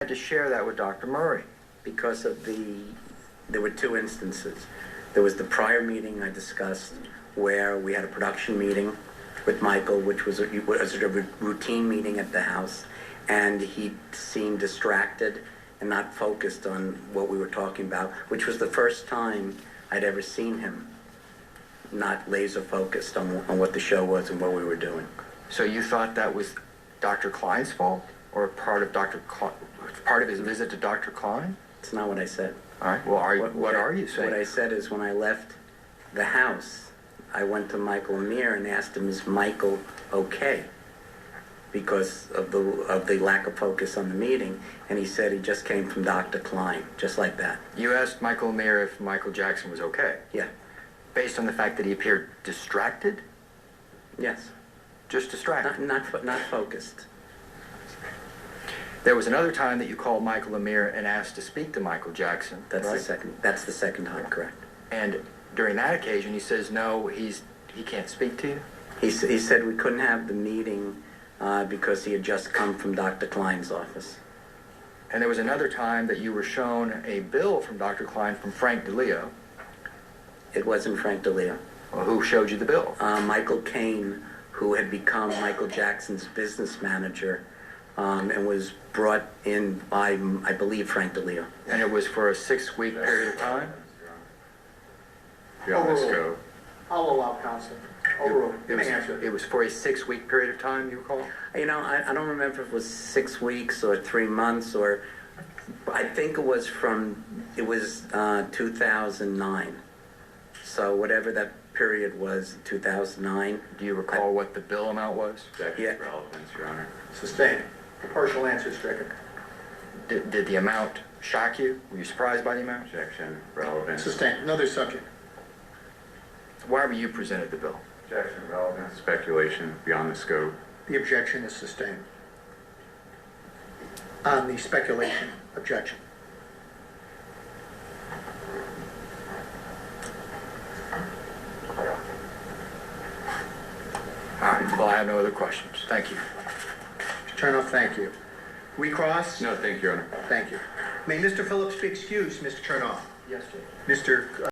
To share that with Dr. Murray. Because of there were two instances. There was the prior meeting I discussed where we had a production meeting with Michael, which was a routine meeting at the house, and he seemed distracted and not focused on what we were talking about, which was the first time I'd ever seen him not laser focused on what the show was and what we were doing. So you thought that was Dr. Klein's fault, or part of his visit to Dr. Klein? It's not what I said. All right. Well, what are you saying? What I said is when I left the house, I went to Michael Amir and asked him, "Is Michael okay?" Because of the lack of focus on the meeting, and he said he just came from Dr. Klein, just like that. You asked Michael Amir if Michael Jackson was okay? Yeah. Based on the fact that he appeared distracted? Yes. Just distracted? Not focused. There was another time that you called Michael Amir and asked to speak to Michael Jackson. That's right? That's the second time, correct. And during that occasion, he says no, he can't speak to you. He said we couldn't have the meeting because he had just come from Dr. Klein's office. And there was another time that you were shown a bill from Dr. Klein from Frank DeLeo. It wasn't Frank DeLeo. Well, who showed you the bill? Michael Caine, who had become Michael Jackson's business manager, and was brought in by, I believe, Frank DeLeo. And it was for a 6-week period of time? Overruled. I'll allow counsel. Overruled. It was for a 6-week period of time, you recall? You know, I don't remember if it was 6 weeks or 3 months, or I think it was 2009. So whatever that period was, 2009. Do you recall what the bill amount was? Yeah. Relevance, Your Honor. Sustained. Partial answer stricken. Did the amount shock you? Were you surprised by the amount? Objection. Relevance. Sustained. Another subject. Why were you presented the bill? Objection. Relevance. Speculation beyond the scope. The objection is sustained. On the speculation, objection. All right. Well, I have no other questions. Thank you. Mr. Chernoff, thank you. Recross? No, thank you, Your Honor. Thank you. May Mr. Phillips be excused, Mr. Chernoff? Yes, sir. Mr.